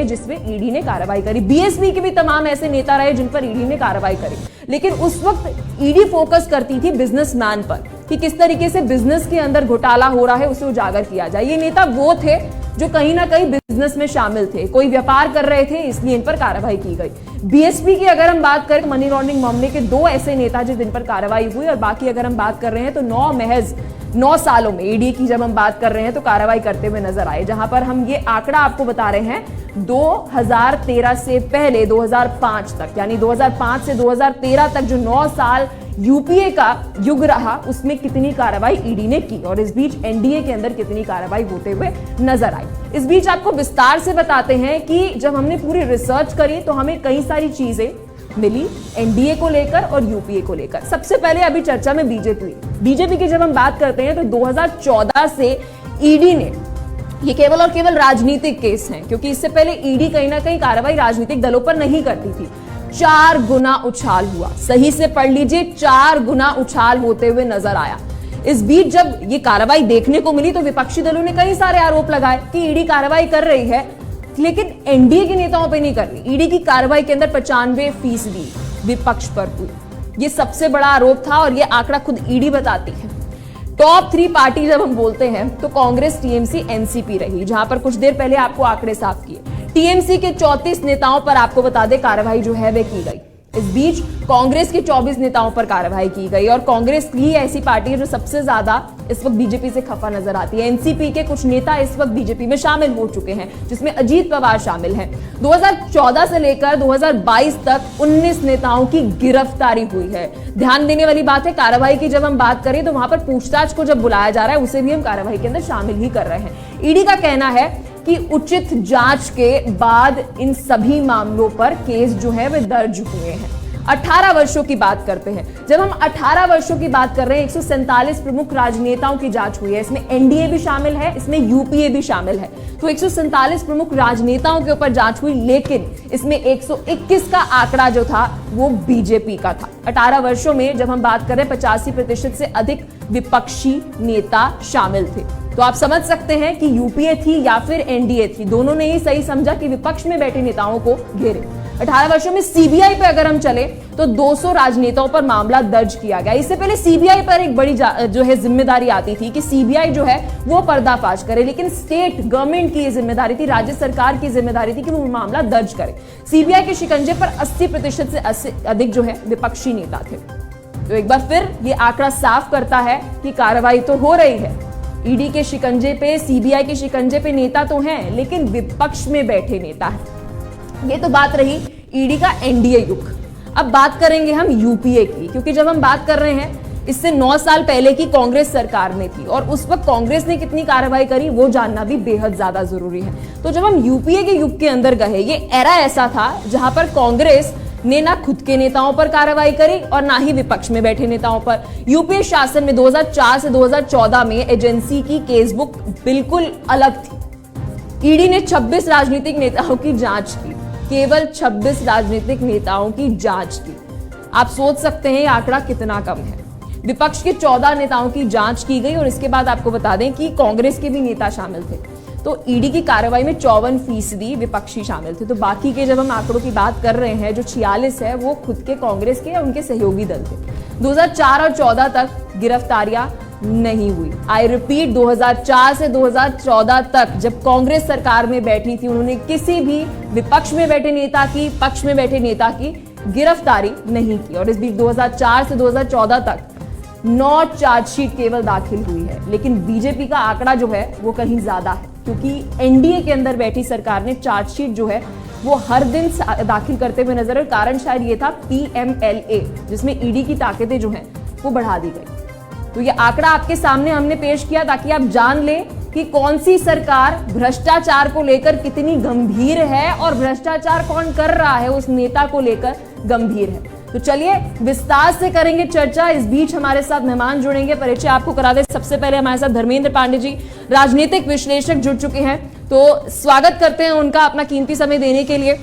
जिसमें ईडी ने कार्रवाई करी। बीएसपी के भी तमाम ऐसे नेता रहे जिन पर ईडी ने कार्रवाई करी, लेकिन उस वक्त ईडी फोकस करती थी बिजनेसमैन पर कि किस तरीके से बिजनेस के अंदर घोटाला हो रहा है उसे उजागर किया जाए। ये नेता वो थे जो कहीं ना कहीं बिजनेस में शामिल थे, कोई व्यापार कर रहे थे, इसलिए इन पर कार्रवाई की गई। बीएसपी की अगर हम बात करें, मनी लॉन्ड्रिंग मामले के 2 ऐसे नेता जिन पर कार्रवाई हुई, और बाकी अगर हम बात कर रहे हैं तो 9 सालों में ईडी की जब हम बात कर रहे हैं तो कार्रवाई करते हुए नजर आए, जहां पर हम ये आंकड़ा आपको बता रहे हैं 2013 से पहले 2005 तक, यानी 2005 से 2013 तक जो 9 साल यूपीए का युग रहा, उसमें कितनी कार्रवाई ईडी ने की और इस बीच एनडीए के अंदर कितनी कार्रवाई होते हुए नजर आई। इस बीच आपको विस्तार से बताते हैं कि जब हमने पूरी रिसर्च करी तो हमें कई सारी चीजें मिली एनडीए को लेकर और यूपीए को लेकर। सबसे पहले अभी चर्चा में बीजेपी की जब हम बात करते हैं तो 2014 से ईडी ने, ये केवल और केवल राजनीतिक केस हैं क्योंकि इससे पहले ईडी कहीं ना कहीं कार्रवाई राजनीतिक दलों पर नहीं करती थी, 4 गुना उछाल हुआ। सही से पढ़ लीजिए, 4 गुना उछाल होते हुए नजर आया। इस बीच जब ये कार्रवाई देखने को मिली तो विपक्षी दलों ने कई सारे आरोप लगाए कि ईडी कार्रवाई कर रही है, लेकिन एनडीए के नेताओं पे नहीं कर रही। ईडी की कार्रवाई के अंदर 95% विपक्ष पर हुई, ये सबसे बड़ा आरोप था और ये आंकड़ा खुद ईडी बताती है। टॉप 3 पार्टी जब हम बोलते हैं तो कांग्रेस, टीएमसी, एनसीपी रही, जहां पर कुछ देर पहले आपको आंकड़े साफ किए। टीएमसी के 34 नेताओं पर आपको बता दें कार्रवाई जो है वह की गई। इस बीच कांग्रेस के 24 नेताओं पर कार्रवाई की गई और कांग्रेस ही ऐसी पार्टी है जो सबसे ज्यादा इस वक्त बीजेपी से खफा नजर आती है। एनसीपी के कुछ नेता इस वक्त बीजेपी में शामिल हो चुके हैं, जिसमें अजीत पवार शामिल हैं। 2014 से लेकर 2022 तक 19 नेताओं की गिरफ्तारी हुई है। ध्यान देने वाली बात है, कार्रवाई की जब हम बात करें तो वहां पर पूछताछ को जब बुलाया जा रहा है उसे भी हम कार्रवाई के अंदर शामिल ही कर रहे हैं। ईडी का कहना है कि उचित जांच के बाद इन सभी मामलों पर केस जो है वे दर्ज हुए हैं। 18 वर्षों की बात करते हैं। जब हम 18 वर्षों की बात कर रहे हैं, 147 प्रमुख राजनेताओं की जांच हुई है, इसमें एनडीए भी शामिल है, इसमें यूपीए भी शामिल है। तो 147 प्रमुख राजनेताओं के ऊपर जांच हुई, लेकिन इसमें 121 का आंकड़ा जो था वो बीजेपी का था। 18 वर्षों में जब हम बात कर रहे हैं 85% से अधिक विपक्षी नेता शामिल थे। तो आप समझ सकते हैं कि यूपीए थी या फिर एनडीए थी, दोनों ने ही सही समझा कि विपक्ष में बैठे नेताओं को घेरे। 18 वर्षों में सीबीआई पे अगर हम चले तो 200 राजनेताओं पर मामला दर्ज किया गया। इससे पहले सीबीआई पर एक बड़ी जो है जिम्मेदारी आती थी कि सीबीआई जो है वो पर्दाफाश करे, लेकिन स्टेट गवर्नमेंट की जिम्मेदारी थी, राज्य सरकार की जिम्मेदारी थी कि वो मामला दर्ज करे। सीबीआई के शिकंजे पर 80% से अधिक जो है विपक्षी नेता थे। तो एक बार फिर ये आंकड़ा साफ करता है कि कार्रवाई तो हो रही है। ईडी के शिकंजे पे, सीबीआई के शिकंजे पे नेता तो हैं, लेकिन विपक्ष में बैठे नेता हैं। ये तो बात रही ईडी का एनडीए युग। अब बात करेंगे हम यूपीए की, क्योंकि जब हम बात कर रहे हैं इससे 9 साल पहले की कांग्रेस सरकार में थी और उस वक्त कांग्रेस ने कितनी कार्रवाई करी वो जानना भी बेहद ज्यादा जरूरी है। तो जब हम यूपीए के युग के अंदर गए, ये एरा ऐसा था जहां पर कांग्रेस ने ना खुद के नेताओं पर कार्रवाई करी और ना ही विपक्ष में बैठे नेताओं पर। यूपीए शासन में 2004 से 2014 में एजेंसी की केसबुक बिल्कुल अलग थी। ईडी ने 26 राजनीतिक नेताओं की जांच की, केवल 26 राजनीतिक नेताओं की जांच की। आप सोच सकते हैं ये आंकड़ा कितना कम है। विपक्ष के 14 नेताओं की जांच की गई और इसके बाद आपको बता दें कि कांग्रेस के भी नेता शामिल थे। तो ईडी की कार्रवाई में 54% विपक्षी शामिल थे। तो बाकी के जब हम आंकड़ों की बात कर रहे हैं, जो 46 है वो खुद के कांग्रेस के या उनके सहयोगी दल थे। 2004 और 14 तक गिरफ्तारियां नहीं हुई। आई रिपीट, 2004 से 2014 तक जब कांग्रेस सरकार में बैठी थी, उन्होंने किसी भी विपक्ष में बैठे नेता की, पक्ष में बैठे नेता की गिरफ्तारी नहीं की। और इस बीच 2004 से 2014 तक 9 चार्जशीट केवल दाखिल हुई है। लेकिन बीजेपी का आंकड़ा जो है वो कहीं ज्यादा है, क्योंकि एनडीए के अंदर बैठी सरकार ने चार्जशीट जो है वो हर दिन दाखिल करते हुए नजर आए। कारण शायद ये था पीएमएलए, जिसमें ईडी की ताकतें जो हैं वो बढ़ा दी गई। तो ये आंकड़ा आपके सामने हमने पेश किया ताकि आप जान लें कि कौन सी सरकार भ्रष्टाचार को लेकर कितनी गंभीर है और भ्रष्टाचार कौन कर रहा है उस नेता को लेकर गंभीर है। तो चलिए विस्तार से करेंगे चर्चा। इस बीच हमारे साथ मेहमान जुड़ेंगे, परिचय आपको करा दे। सबसे पहले हमारे साथ धर्मेंद्र पांडे जी, राजनीतिक विश्लेषक, जुड़ चुके हैं। तो स्वागत करते हैं उनका अपना कीमती समय देने के लिए।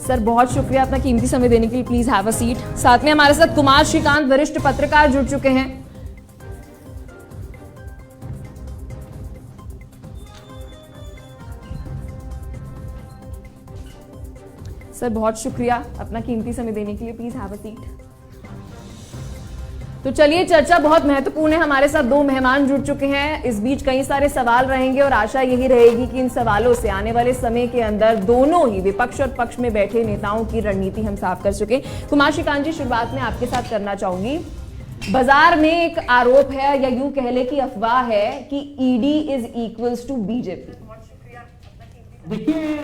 सर बहुत शुक्रिया अपना कीमती समय देने के लिए। Please have a seat. साथ में हमारे साथ कुमार श्रीकांत वरिष्ठ पत्रकार जुड़ चुके हैं। सर बहुत शुक्रिया अपना कीमती समय देने के लिए। Please have a seat. तो चलिए, चर्चा बहुत महत्वपूर्ण है। हमारे साथ दो मेहमान जुड़ चुके हैं। इस बीच कई सारे सवाल रहेंगे और आशा यही रहेगी कि इन सवालों से आने वाले समय के अंदर दोनों ही विपक्ष और पक्ष में बैठे नेताओं की रणनीति हम साफ कर सके। कुमार श्रीकांत जी, शुरुआत में आपके साथ करना चाहूंगी। बाजार में एक आरोप है या यूं कह ले कि अफवाह है कि ED is equals to BJP. देखिए,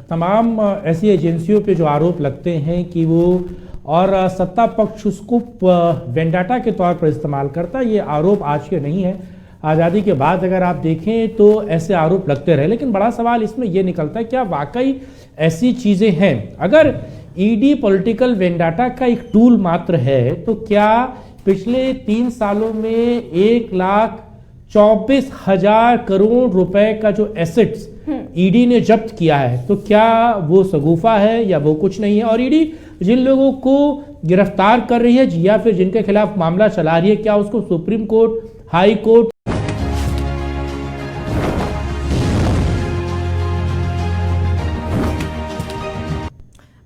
तमाम ऐसी एजेंसियों पे जो आरोप लगते हैं कि वो और सत्ता पक्ष उसको वेंडाटा के तौर पर इस्तेमाल करता, ये आरोप आज के नहीं है। आज़ादी के बाद अगर आप देखें तो ऐसे आरोप लगते रहे, लेकिन बड़ा सवाल इसमें यह निकलता है क्या वाकई ऐसी चीज़ें हैं। अगर ईडी पॉलिटिकल वेंडाटा का एक टूल मात्र है तो क्या पिछले 3 सालों में 1,24,000 करोड़ रुपए का जो एसेट्स ईडी ने जब्त किया है, तो क्या वो सगुफा है या वो कुछ नहीं है। और ईडी जिन लोगों को गिरफ्तार कर रही है या फिर जिनके खिलाफ मामला चला रही है, क्या उसको Supreme Court, High Court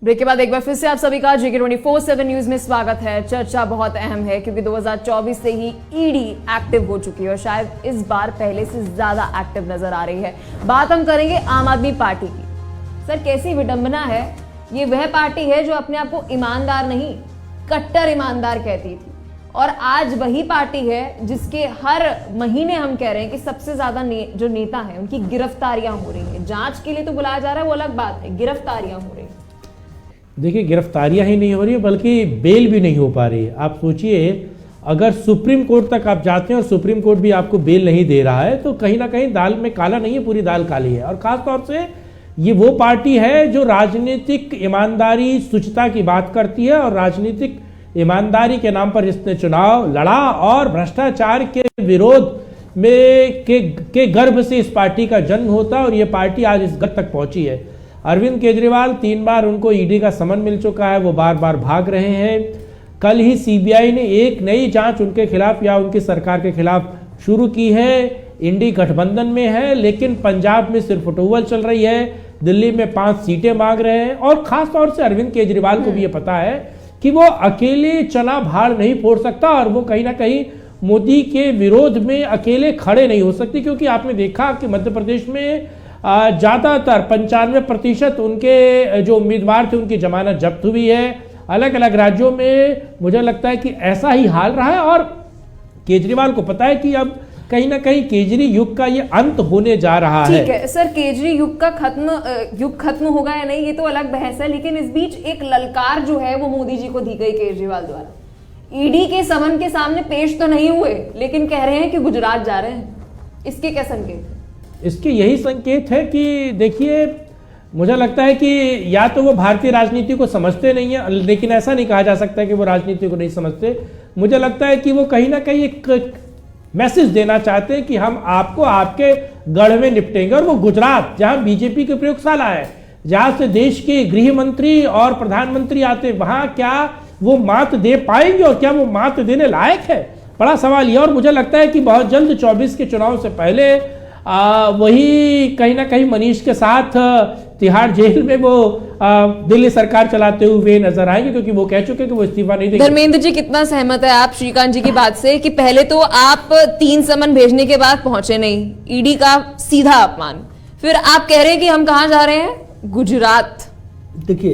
break के बाद एक बार फिर से आप सभी का JK 24/7 न्यूज में स्वागत है। चर्चा बहुत अहम है क्योंकि 2024 से ही ईडी एक्टिव हो चुकी है और शायद इस बार पहले से ज्यादा एक्टिव नजर आ रही है। बात हम करेंगे आम आदमी पार्टी की। सर कैसी विडंबना है, ये वह पार्टी है जो अपने आप को ईमानदार नहीं कट्टर ईमानदार कहती थी और आज वही पार्टी है जिसके हर महीने हम कह रहे हैं कि सबसे ज्यादा जो नेता है उनकी गिरफ्तारियां हो रही है। जांच के लिए तो बुलाया जा रहा है, वो अलग बात है, गिरफ्तारियां हो रही है। देखिए, गिरफ्तारियां ही नहीं हो रही है बल्कि बेल भी नहीं हो पा रही है। आप सोचिए, अगर सुप्रीम कोर्ट तक आप जाते हैं और सुप्रीम कोर्ट भी आपको बेल नहीं दे रहा है तो कहीं ना कहीं दाल में काला नहीं है, पूरी दाल काली है। और खास तौर से ये वो पार्टी है जो राजनीतिक ईमानदारी, शुचिता की बात करती है और राजनीतिक ईमानदारी के नाम पर जिसने चुनाव लड़ा और भ्रष्टाचार के विरोध में के गर्भ से इस पार्टी का जन्म होता और ये पार्टी आज इस गद तक पहुंची है। अरविंद केजरीवाल 3 बार उनको ईडी का समन मिल चुका है, वो बार बार भाग रहे हैं। कल ही सीबीआई ने एक नई जांच उनके खिलाफ या उनकी सरकार के खिलाफ शुरू की है। इंडी गठबंधन में है लेकिन पंजाब में सिर्फ फुटबॉल चल रही है, दिल्ली में 5 सीटें मांग रहे हैं और खास तौर से अरविंद केजरीवाल को भी ये पता है कि वो अकेले चना भाड़ नहीं फोड़ सकता और वो कहीं ना कहीं मोदी के विरोध में अकेले खड़े नहीं हो सकते, क्योंकि आपने देखा कि मध्य प्रदेश में ज्यादातर 95% उनके जो उम्मीदवार थे उनकी जमानत जब्त हुई है। अलग अलग राज्यों में मुझे लगता है कि ऐसा ही हाल रहा है और केजरीवाल को पता है कि अब कहीं ना कहीं केजरी युग का ये अंत होने जा रहा है। ठीक है सर, केजरी युग का युग खत्म होगा या नहीं ये तो अलग बहस है, लेकिन इस बीच एक ललकार जो है वो मोदी जी को दी गई केजरीवाल द्वारा। ईडी के समन के सामने पेश तो नहीं हुए लेकिन कह रहे हैं कि गुजरात जा रहे हैं, इसके क्या संकेत है? इसके यही संकेत है कि देखिए, मुझे लगता है कि या तो वो भारतीय राजनीति को समझते नहीं है, लेकिन ऐसा नहीं कहा जा सकता कि वो राजनीति को नहीं समझते। मुझे लगता है कि वो कहीं ना कहीं एक मैसेज देना चाहते हैं कि हम आपको आपके गढ़ में निपटेंगे। और वो गुजरात, जहां बीजेपी की प्रयोगशाला है, जहां से देश के गृह मंत्री और प्रधानमंत्री आते, वहां क्या वो मात दे पाएंगे और क्या वो मात देने लायक है, बड़ा सवाल ये। और मुझे लगता है कि बहुत जल्द 24 के चुनाव से पहले वही कहीं ना कहीं मनीष के साथ तिहाड़ जेल में वो दिल्ली सरकार चलाते हुए नजर आएंगे, क्योंकि वो कह चुके कि वो इस्तीफा नहीं देंगे। धर्मेंद्र जी, कितना सहमत है आप श्रीकांत जी की बात से कि पहले तो आप 3 समन भेजने के बाद पहुंचे नहीं, ईडी का सीधा अपमान, फिर आप कह रहे हैं कि हम कहां जा रहे हैं, गुजरात। देखिए,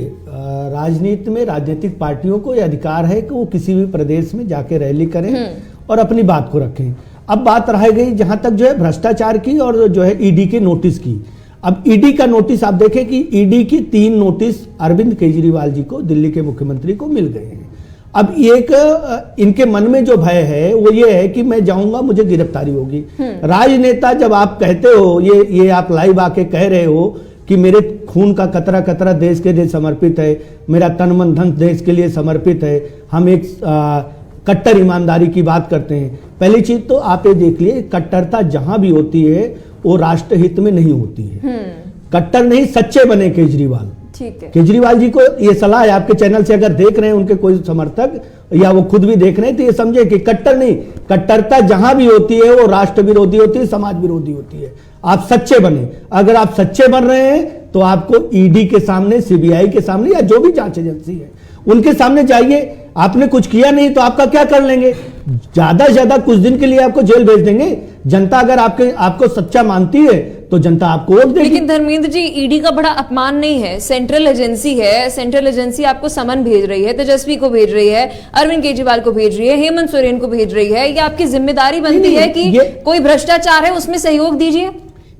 राजनीति में राजनीतिक पार्टियों को यह अधिकार है कि वो किसी भी प्रदेश में जाके रैली करें और अपनी बात को रखें। अब बात रह गई जहां तक जो है भ्रष्टाचार की और जो है ईडी के नोटिस की। अब ईडी का नोटिस आप देखें कि ईडी की 3 नोटिस अरविंद केजरीवाल जी को, दिल्ली के मुख्यमंत्री को, मिल गए हैं। अब एक इनके मन में जो भय है वो ये है कि मैं जाऊंगा मुझे गिरफ्तारी होगी। राजनेता जब आप कहते हो, ये आप लाइव आके कह रहे हो कि मेरे खून का कतरा कतरा देश के लिए समर्पित है, मेरा तन मन धन देश के लिए समर्पित है, हम एक कट्टर ईमानदारी की बात करते हैं। पहली चीज तो आप ये देख लिए, कट्टरता जहां भी होती है वो राष्ट्र हित में नहीं होती है। कट्टर नहीं, सच्चे बने केजरीवाल। ठीक है। केजरीवाल जी को ये सलाह है, आपके चैनल से अगर देख रहे हैं उनके कोई समर्थक या वो खुद भी देख रहे हैं, तो ये समझे कि कट्टर नहीं, कट्टरता जहां भी होती है वो राष्ट्र विरोधी होती है, समाज विरोधी होती है। आप सच्चे बने, अगर आप सच्चे बन रहे हैं तो आपको ईडी के सामने, सीबीआई के सामने, या जो भी जांच एजेंसी है उनके सामने जाइए। आपने कुछ किया नहीं तो आपका क्या कर लेंगे? ज्यादा से ज्यादा कुछ दिन के लिए आपको जेल भेज देंगे। जनता अगर आपको सच्चा मानती है तो जनता आपको वोट देगी। लेकिन धर्मेंद्र जी, ईडी का बड़ा अपमान नहीं है, सेंट्रल एजेंसी है, सेंट्रल एजेंसी आपको समन भेज रही है, तेजस्वी को भेज रही है, अरविंद केजरीवाल को भेज रही है, हेमंत सोरेन को भेज रही है। ये आपकी जिम्मेदारी बनती है कि कोई भ्रष्टाचार है उसमें सहयोग दीजिए।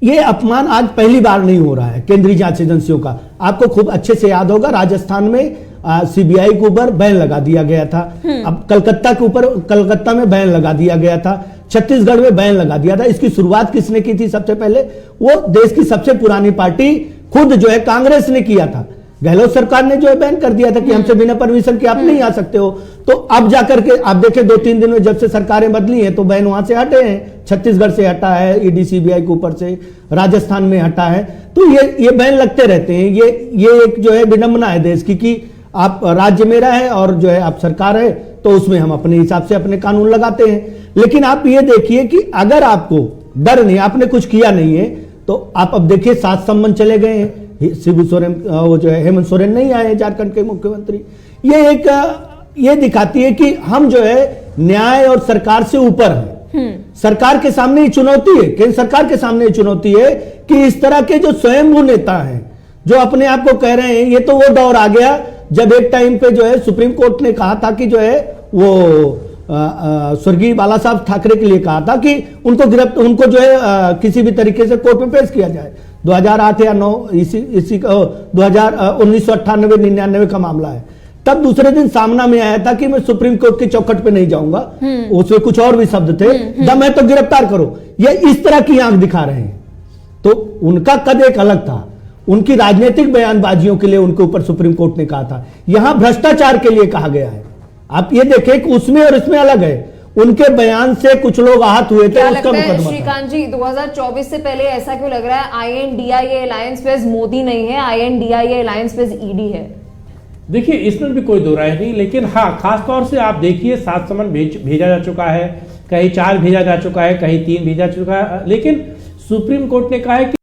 ये अपमान आज पहली बार नहीं हो रहा है केंद्रीय जांच एजेंसियों का। आपको खूब अच्छे से याद होगा, राजस्थान में सीबीआई के ऊपर बैन लगा दिया गया था। अब कलकत्ता में बैन लगा दिया गया था, छत्तीसगढ़ में बैन लगा दिया था। इसकी शुरुआत किसने की थी? सबसे पहले वो देश की सबसे पुरानी पार्टी खुद जो है कांग्रेस ने किया था। गहलोत सरकार ने जो है बैन कर दिया था कि हमसे बिना परमिशन के आप नहीं आ सकते हो। तो अब जाकर के आप देखें 2-3 दिन में जब से सरकारें बदली हैं तो बैन वहां से हटे हैं, छत्तीसगढ़ से हटा है, ईडी सीबीआई के ऊपर से, राजस्थान में हटा है। तो ये बैन लगते रहते हैं। ये एक जो है विडंबना है देश की कि आप राज्य मेरा है और जो है आप सरकार है, तो उसमें हम अपने हिसाब से अपने कानून लगाते हैं। लेकिन आप ये देखिए कि अगर आपको डर नहीं, आपने कुछ किया नहीं है, तो आप अब देखिए 7 सम्मन चले गए हैं। शिबू सोरेन, वो जो है हेमंत सोरेन नहीं आए झारखंड के मुख्यमंत्री। ये दिखाती है कि हम जो है न्याय और सरकार से ऊपर हैं। सरकार के सामने ही चुनौती है, केंद्र सरकार के सामने ही चुनौती है कि इस तरह के जो स्वयंभू नेता हैं, जो अपने आप को कह रहे हैं, ये तो वो दौर आ गया जब एक टाइम पे जो है सुप्रीम कोर्ट ने कहा था कि जो है वो स्वर्गीय बाला साहब ठाकरे के लिए कहा था कि उनको जो है किसी भी तरीके से कोर्ट में पेश किया जाए। 2008 या 9 इसी 1998-99 का मामला है। तब दूसरे दिन सामना में आया था कि मैं सुप्रीम कोर्ट की चौखट पे नहीं जाऊंगा। उसमें कुछ और भी शब्द थे, दम है तो गिरफ्तार करो। ये इस तरह की आंख दिखा रहे हैं। तो उनका कद एक अलग था, उनकी राजनीतिक बयानबाजियों के लिए उनके ऊपर सुप्रीम कोर्ट ने कहा था। यहां भ्रष्टाचार के लिए कहा गया है। आप ये देखें कि उसमें और इसमें अलग है। उनके बयान से कुछ लोग आहत हुए थे, उसका मुकदमा। श्रीकांत जी, 2024 से पहले ऐसा क्यों लग रहा है INDIA अलायंस फेज मोदी नहीं है, INDIA अलायंस फेज ईडी है? देखिए, इसमें भी कोई दो राय नहीं, लेकिन हाँ, खासतौर से आप देखिए 7 सम्मन भेजा जा चुका है, कहीं 4 भेजा जा चुका है, कहीं 3 भेजा चुका है। लेकिन सुप्रीम कोर्ट ने कहा है कि